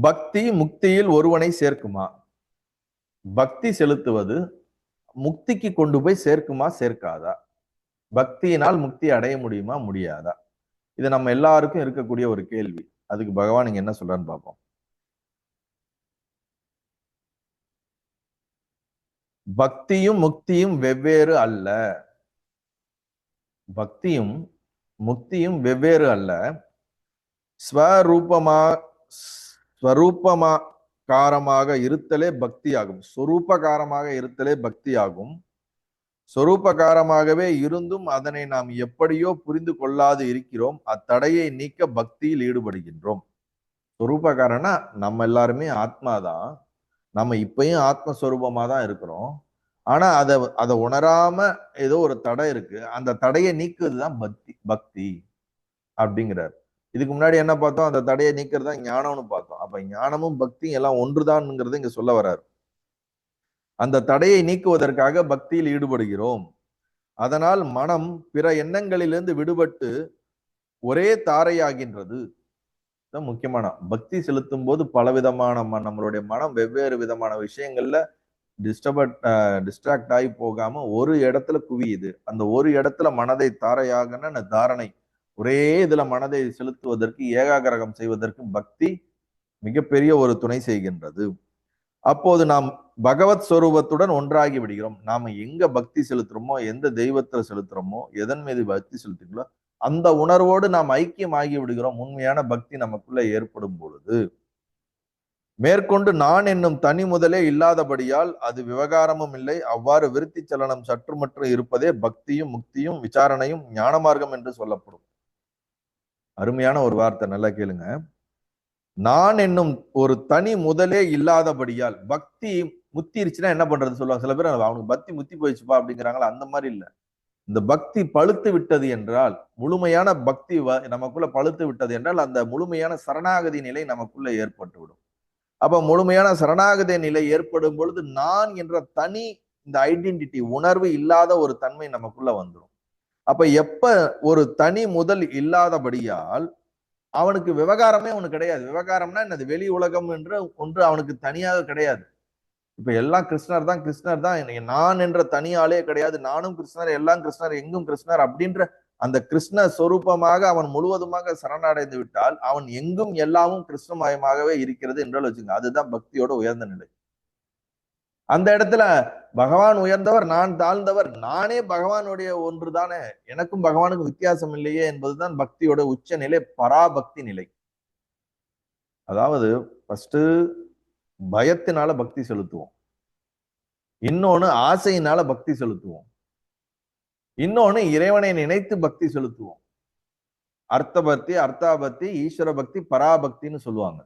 பக்தி முக்தியில் ஒருவனை சேர்க்குமா? பக்தி செலுத்துவது முக்திக்கு கொண்டு போய் சேர்க்குமா சேர்க்காதா? பக்தியினால் முக்தி அடைய முடியுமா முடியாதா? இது நம்ம எல்லாருக்கும் இருக்கக்கூடிய ஒரு கேள்வி. அதுக்கு பகவான் இங்க என்ன சொல்றான்னு பார்ப்போம். பக்தியும் முக்தியும் வெவ்வேறு அல்ல. பக்தியும் முக்தியும் வெவ்வேறு அல்ல. ஸ்வரூபமாக இருத்தலே பக்தி ஆகும். சொரூபகாரமாக இருத்தலே பக்தி ஆகும். சொரூபகாரமாகவே இருந்தும் அதனை நாம் எப்படியோ புரிந்து கொள்ளாது இருக்கிறோம். அத்தடையை நீக்க பக்தியில் ஈடுபடுகின்றோம். சொரூபகாரனா நம்ம எல்லாருமே ஆத்மாதான். நம்ம இப்பயும் ஆத்மஸ்வரூபமா தான் இருக்கிறோம். ஆனா அதை உணராம ஏதோ ஒரு தடை இருக்கு. அந்த தடையை நீக்குவதுதான் பக்தி அப்படிங்கிறார். இதுக்கு முன்னாடி என்ன பார்த்தோம்? அந்த தடையை நீக்கிறது தான் ஞானம்னு பார்த்தோம். அப்ப ஞானமும் பக்தியும் எல்லாம் ஒன்றுதான்ங்கிறது இங்க சொல்ல வர்றாரு. அந்த தடையை நீக்குவதற்காக பக்தியில் ஈடுபடுகிறோம். அதனால் மனம் பிற எண்ணங்களிலிருந்து விடுபட்டு ஒரே தாரையாகின்றது. முக்கியமான பக்தி செலுத்தும் போது பலவிதமான நம்மளுடைய மனம் வெவ்வேறு விதமான விஷயங்கள்ல டிஸ்ட்ராக்ட் ஆகி போகாம ஒரு இடத்துல குவியுது. அந்த ஒரு இடத்துல மனதை தாரையாக தாரணை, ஒரே இதுல மனதை செலுத்துவதற்கு, ஏகாகிரகம் செய்வதற்கு பக்தி மிகப்பெரிய ஒரு துணை செய்கின்றது. அப்போது நாம் பகவத் ஸ்வரூபத்துடன் ஒன்றாகி விடுகிறோம். நாம எங்க பக்தி செலுத்துறோமோ, எந்த தெய்வத்துல செலுத்துறோமோ, எதன் மீது பக்தி செலுத்துங்களோ அந்த உணர்வோடு நாம் ஐக்கியமாகி விடுகிறோம். உண்மையான பக்தி நமக்குள்ள ஏற்படும் பொழுது மேற்கொண்டு நான் என்னும் தனி முதலே இல்லாதபடியால் அது விவகாரமும் இல்லை. அவ்வாறு விருத்தி சலனம் சற்றுமற்று இருப்பதே பக்தியும் முக்தியும் விசாரணையும் ஞான மார்க்கம் என்று சொல்லப்படும். அருமையான ஒரு வார்த்தை, நல்லா கேளுங்க. நான் என்னும் ஒரு தனி முதலே இல்லாதபடியால் பக்தி முத்திருச்சுன்னா என்ன பண்றது சொல்லுவாங்க சில பேர். அவனுக்கு பக்தி முத்தி போயிடுச்சுப்பா அப்படிங்கிறாங்களா? அந்த மாதிரி இல்லை. இந்த பக்தி பழுத்து விட்டது என்றால், முழுமையான பக்தி நமக்குள்ள பழுத்து விட்டது என்றால் அந்த முழுமையான சரணாகதி நிலை நமக்குள்ள ஏற்பட்டு விடும். அப்ப முழுமையான சரணாகதி நிலை ஏற்படும் பொழுது நான் என்ற தனி இந்த ஐடென்டிட்டி உணர்வு இல்லாத ஒரு தன்மை நமக்குள்ள வந்துடும். அப்ப எப்ப ஒரு தனி முதல் இல்லாதபடியால் அவனுக்கு விவகாரமே ஒண்ணு கிடையாது. விவகாரம்னா என்னது? வெளி உலகம் என்று ஒன்று அவனுக்கு தனியாக கிடையாது. இப்ப எல்லாம் கிருஷ்ணர் தான், கிருஷ்ணர் தான், நான் என்ற தனியாலே கிடையாது. நானும் கிருஷ்ணர், எல்லாம் கிருஷ்ணர், எங்கும் கிருஷ்ணர் அப்படின்ற அந்த கிருஷ்ண சொரூபமாக அவன் முழுவதுமாக சரணடைந்து விட்டால் அவன் எங்கும் எல்லாமும் கிருஷ்ணமயமாகவே இருக்கிறது என்றால் வச்சுங்க. அதுதான் பக்தியோட உயர்ந்த நிலை. அந்த இடத்துல பகவான் உயர்ந்தவர், நான் தாழ்ந்தவர், நானே பகவானுடைய ஒன்று தானே, எனக்கும் பகவானுக்கும் வித்தியாசம் இல்லையே என்பதுதான் பக்தியோட உச்ச நிலை, பராபக்தி நிலை. அதாவது ஃபர்ஸ்ட் பயத்தினால பக்தி செலுத்துவோம், இன்னொன்னு ஆசையினால பக்தி செலுத்துவோம், இன்னொன்னு இறைவனை நினைத்து பக்தி செலுத்துவோம். அர்த்த பக்தி, அர்த்தாபக்தி, ஈஸ்வர பக்தி, பராபக்தின்னு சொல்லுவாங்க.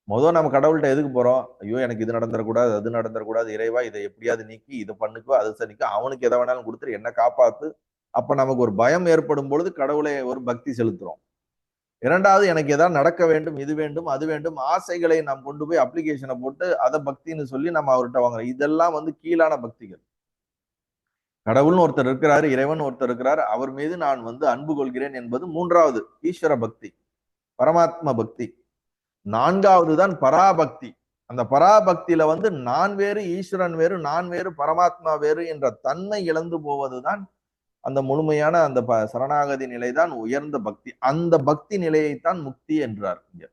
முதல் நம்ம கடவுள்கிட்ட எதுக்கு போறோம்? ஐயோ எனக்கு இது நடந்துடக்கூடாது, அது நடந்துடக்கூடாது, இறைவா இதை எப்படியாவது நீக்கி இதை பண்ணுக்கோ, அது சரிக்கோ, அவனுக்கு எதை வேணாலும் கொடுத்துரு, என்ன காப்பாத்து. அப்ப நமக்கு ஒரு பயம் ஏற்படும் பொழுது கடவுளை ஒரு பக்தி செலுத்துறோம். இரண்டாவது, எனக்கு ஏதாவது நடக்க வேண்டும், இது வேண்டும், அது வேண்டும், ஆசைகளை நாம் கொண்டு போய் அப்ளிகேஷனை போட்டு அதை பக்தின்னு சொல்லி நம்ம அவர்கிட்ட வாங்குறோம். இதெல்லாம் கீழான பக்திகள். கடவுள்னு ஒருத்தர் இருக்கிறாரு, இறைவன் ஒருத்தர் இருக்கிறார், அவர் மீது நான் அன்பு கொள்கிறேன் என்பது மூன்றாவது ஈஸ்வர பக்தி, பரமாத்ம பக்தி. நான்காவது தான் பராபக்தி. அந்த பராபக்தியில நான் வேறு, ஈஸ்வரன் வேறு, நான் வேறு, பரமாத்மா வேறு என்ற தன்மை இழந்து போவதுதான் அந்த முழுமையான அந்த சரணாகதி நிலைதான் உயர்ந்த பக்தி. அந்த பக்தி நிலையைத்தான் முக்தி என்றார் இங்க.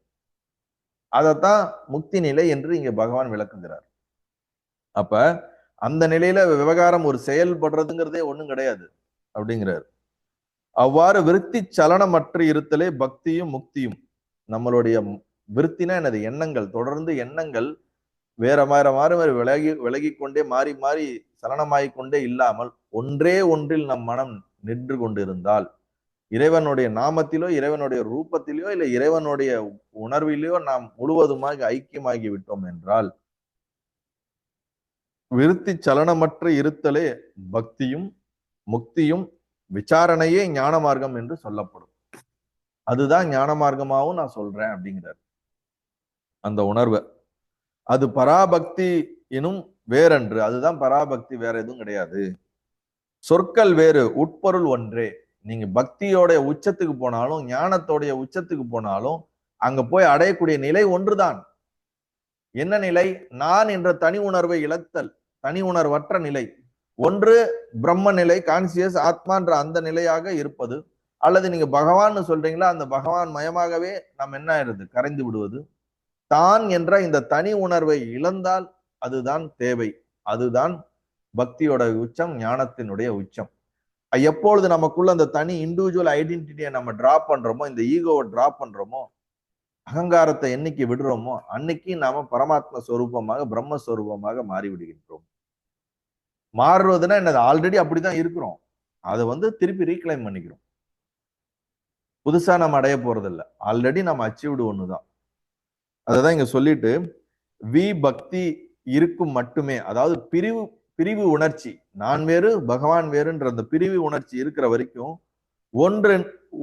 அதைத்தான் முக்தி நிலை என்று இங்க பகவான் விளக்குகிறார். அப்ப அந்த நிலையில விவகாரம் ஒரு செயல்படுறதுங்கிறதே ஒண்ணும் கிடையாது அப்படிங்கிறார். அவ்வாறு விருத்தி சலனமற்று இருத்தலே பக்தியும் முக்தியும். நம்மளுடைய விருத்தினா என்னது? எண்ணங்கள், தொடர்ந்து எண்ணங்கள் வேற மாறி விலகி கொண்டே மாறி மாறி சலனமாகிக் கொண்டே இல்லாமல் ஒன்றே ஒன்றில் நம் மனம் நின்று கொண்டிருந்தால், இறைவனுடைய நாமத்திலோ, இறைவனுடைய ரூபத்திலோ, இல்லை இறைவனுடைய உணர்விலோ நாம் முழுவதுமாக ஐக்கியமாகி விட்டோம் என்றால், விருத்தி சலனமற்ற இருத்தலே பக்தியும் முக்தியும் விசாரணையே ஞான மார்க்கம் என்று சொல்லப்படும். அதுதான் ஞான மார்க்கமாகவும் நான் சொல்றேன் அப்படிங்கிறார். அந்த உணர்வு அது பராபக்தி எனும் வேறன்று. அதுதான் பராபக்தி, வேற எதுவும் கிடையாது. சொற்கள் வேறு, உட்பொருள் ஒன்றே. நீங்க பக்தியோடைய உச்சத்துக்கு போனாலும், ஞானத்தோடைய உச்சத்துக்கு போனாலும் அங்க போய் அடையக்கூடிய நிலை ஒன்றுதான். என்ன நிலை? நான் என்ற தனி உணர்வை இழத்தல், தனி உணர்வற்ற நிலை. ஒன்று பிரம்ம நிலை, கான்சியஸ் ஆத்மான்ற அந்த நிலையாக இருப்பது, அல்லது நீங்க பகவான் சொல்றீங்களா, அந்த பகவான் மயமாகவே நாம் என்ன ஆயிருது, கரைந்து விடுவது. தான் என்ற இந்த தனி உணர்வை இழந்தால் அதுதான் தேவை. அதுதான் பக்தியோட உச்சம், ஞானத்தினுடைய உச்சம். எப்பொழுது நமக்குள்ள அந்த தனி இண்டிவிஜுவல் ஐடென்டிட்டியை நம்ம டிராப் பண்றோமோ, இந்த ஈகோவை டிராப் பண்றோமோ, அகங்காரத்தை என்னைக்கு விடுறோமோ, அன்னைக்கு நாம பரமாத்ம ஸ்வரூபமாக, பிரம்மஸ்வரூபமாக மாறிவிடுகின்றோம். மாறுவதுன்னா என்னது? ஆல்ரெடி அப்படிதான் இருக்கிறோம். அதை திருப்பி ரீக்ளைம் பண்ணிக்கிறோம். புதுசா நம்ம அடைய போறது இல்லை, ஆல்ரெடி நம்ம அச்சீவ்டு ஒண்ணுதான். அததான் இங்க சொல்லிட்டு, வி பக்தி இருக்கும் மட்டுமே, அதாவது பிரிவு உணர்ச்சி, நான் வேறு பகவான் வேறுன்ற அந்த பிரிவு உணர்ச்சி இருக்கிற வரைக்கும்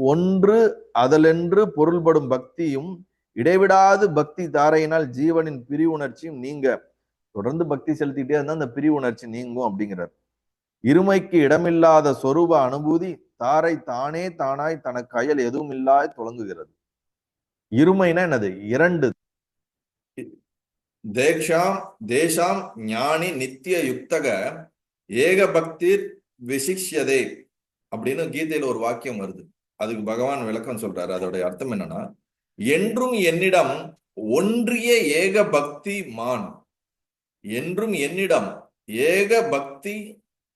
ஒன்று அதலென்று பொருள்படும் பக்தியும் இடைவிடாது பக்தி தாரையினால் ஜீவனின் பிரிவு உணர்ச்சியும் நீங்க தொடர்ந்து பக்தி செலுத்திட்டே இருந்தா அந்த பிரிவு உணர்ச்சி நீங்கும் அப்படிங்கிறார். இருமைக்கு இடமில்லாத சொரூப அனுபூதி தாரை தானே தானாய் தனக்கு அயல் எதுவும் இல்லாய் தொடங்குகிறது. இருமைனா என்னது? இரண்டு. தேஷாம் ஞானி நித்திய யுக்தக ஏக பக்திர் விசிஷ்யதே அப்படின்னு கீதையில ஒரு வாக்கியம் வருது. அதுக்கு பகவான் விளக்கம் சொல்றாரு. அதோட அர்த்தம் என்னன்னா, என்றும் என்னிடம் ஒன்றிய ஏக பக்தி மான், என்றும் என்னிடம் ஏக பக்தி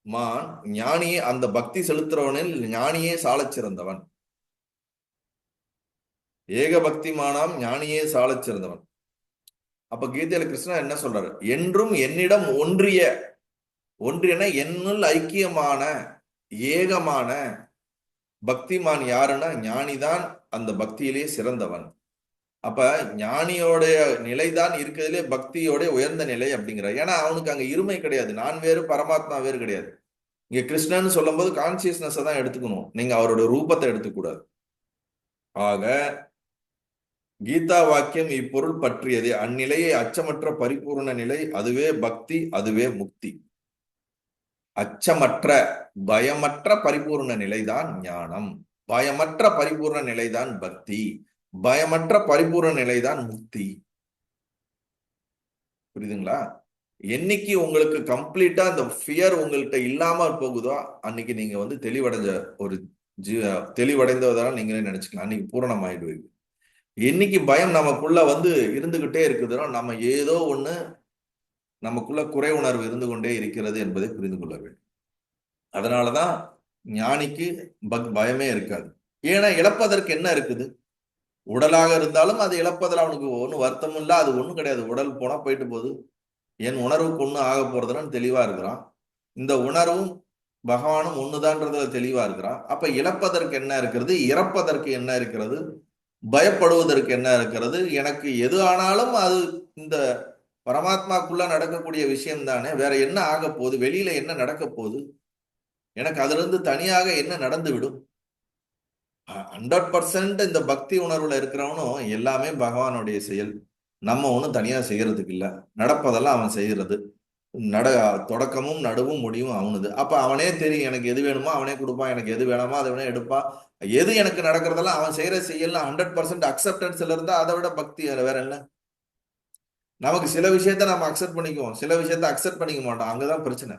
மான் ஞானியே, அந்த பக்தி செலுத்துறவனில் ஞானியே சாலச் சிறந்தவன். ஏக பக்தி மானாம் ஞானியே சாலச் சிறந்தவன். அப்ப கீதையில கிருஷ்ணன் என்ன சொல்றாரு? என்றும் என்னிடம் ஒன்றியன என்னுள் ஐக்கியமான ஏகமான பக்திமான் யாருன்னா ஞானிதான் அந்த பக்தியிலே சிறந்தவன். அப்ப ஞானியோடைய நிலைதான் இருக்கிறதுலே பக்தியோட உயர்ந்த நிலை அப்படிங்கிறார். ஏன்னா அவனுக்கு அங்க இருமை கிடையாது, நான் வேறு பரமாத்மா வேறு கிடையாது. இங்க கிருஷ்ணன் சொல்லும் போது கான்சியஸ்னஸ் தான் எடுத்துக்கணும், நீங்க அவரோட ரூபத்தை எடுத்துக்கூடாது. ஆக கீதா வாக்கியம் இப்பொருள் பற்றியது. அந்நிலையை அச்சமற்ற பரிபூர்ண நிலை, அதுவே பக்தி, அதுவே முக்தி. அச்சமற்ற பயமற்ற பரிபூர்ண நிலைதான் ஞானம், பயமற்ற பரிபூர்ண நிலைதான் பக்தி, பயமற்ற பரிபூர்ண நிலைதான் முக்தி. புரியுதுங்களா? என்னைக்கு உங்களுக்கு கம்ப்ளீட்டா அந்த ஃபியர் உங்கள்கிட்ட இல்லாம போகுதோ அன்னைக்கு நீங்க தெளிவடைஞ்ச ஒரு தெளிவடைந்ததான் நீங்களே நினைச்சுக்கலாம், அன்னைக்கு பூரணமாயிடுவீங்க. என்னைக்கு பயம் நமக்குள்ள இருந்துகிட்டே இருக்குதுன்னா நம்ம ஏதோ ஒண்ணு நமக்குள்ள குறை உணர்வு இருந்து கொண்டே இருக்கிறது என்பதை புரிந்து கொள்ள வேண்டும். அதனாலதான் ஞானிக்கு பயமே இருக்காது. ஏன்னா இழப்பதற்கு என்ன இருக்குது? உடலாக இருந்தாலும் அது இழப்பதில் அவனுக்கு ஒன்றும் வருத்தம் இல்லை, அது ஒன்றும் கிடையாது. உடல் போனா போயிட்டு போகுது, என் உணர்வுக்கு ஒன்றும் ஆக போறதுன்னு தெளிவா இருக்கிறான். இந்த உணர்வும் பகவானும் ஒண்ணுதான்றதுல தெளிவா இருக்கிறான். அப்ப இழப்பதற்கு என்ன இருக்கிறது? இறப்பதற்கு என்ன இருக்கிறது? பயப்படுவதற்கு என்ன இருக்கிறது? எனக்கு எது ஆனாலும் அது இந்த பரமாத்மாக்குள்ள நடக்கக்கூடிய விஷயம் தானே, வேற என்ன ஆக போகுது? வெளியில என்ன நடக்க போகுது? எனக்கு அதுல இருந்து தனியாக என்ன நடந்து விடும்? 100% இந்த பக்தி உணர்வுல இருக்கிறவனும் எல்லாமே பகவானுடைய செயல், நம்ம ஒண்ணும் தனியா செய்யறதுக்கு இல்ல. நடப்பதெல்லாம் அவன் செய்யறது, தொடக்கமும் நடுவும் முடிவும் அவனுது. அப்ப அவனே தெரியும் எனக்கு எது வேணுமோ அவனே கொடுப்பான், எனக்கு எது வேணாமோ அதை வேணா எடுப்பான். எது எனக்கு நடக்கிறதெல்லாம் அவன் செய்யற செய்யலாம். 100% அக்செப்டன்ஸ்ல இருந்தா அதை விட பக்தி வேற என்ன? நமக்கு சில விஷயத்த நம்ம அக்செப்ட் பண்ணிக்குவோம், சில விஷயத்த அக்செப்ட் பண்ணிக்க மாட்டோம். அங்கதான் பிரச்சனை.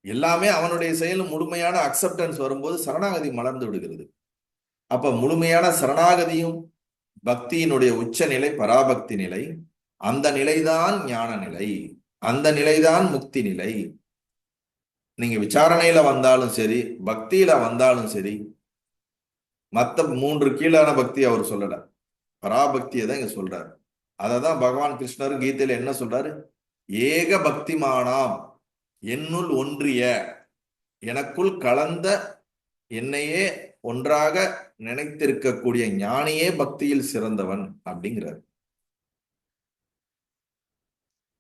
எல்லாமே அவனுடைய செயலும் முழுமையான அக்செப்டன்ஸ் வரும்போது சரணாகதி மலர்ந்து விடுகிறது. அப்ப முழுமையான சரணாகதியும் பக்தியினுடைய உச்ச நிலை பராபக்தி நிலை. அந்த நிலைதான் ஞான நிலை, அந்த நிலைதான் முக்தி நிலை. நீங்க விசாரணையில வந்தாலும் சரி, பக்தியில வந்தாலும் சரி, மத்த 3 கீழான பக்தி அவர் சொல்லல, பராபக்தியை தான் இங்க சொல்றாரு. அததான் பகவான் கிருஷ்ணர் கீதையில என்ன சொல்றாரு? ஏக பக்திமானாம், என்னுள் ஒன்றிய, எனக்குள் கலந்த, என்னையே ஒன்றாக நினைத்திருக்கக்கூடிய ஞானியே பக்தியில் சிறந்தவன் அப்படிங்கிறார்.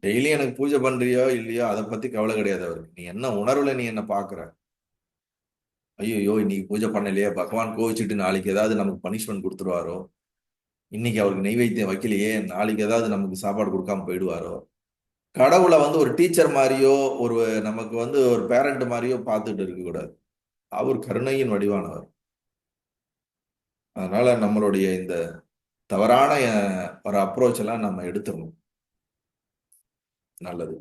டெய்லி எனக்கு பூஜை பண்றியோ இல்லையோ அதை பத்தி கவலை கிடையாது அவருக்கு. நீ என்ன உணர்வுல நீ என்ன பாக்குற? ஐயோ இன்னைக்கு பூஜை பண்ணலையே, பகவான் கோவிச்சுட்டு நாளைக்கு ஏதாவது நமக்கு பனிஷ்மெண்ட் கொடுத்துருவாரோ, இன்னைக்கு அவருக்கு நெய்வேத்தியம் வைக்கலையே, நாளைக்கு ஏதாவது நமக்கு சாப்பாடு கொடுக்காம போயிடுவாரோ. கடவுளை ஒரு டீச்சர் மாதிரியோ ஒரு நமக்கு ஒரு பேரண்ட் மாதிரியோ பார்த்துட்டு இருக்க கூடாது. அவர் கருணையின் வடிவானவர். அதனால நம்மளுடைய இந்த தவறான ஒரு அப்ரோச் எல்லாம் நம்ம எடுத்துடணும். நல்லது.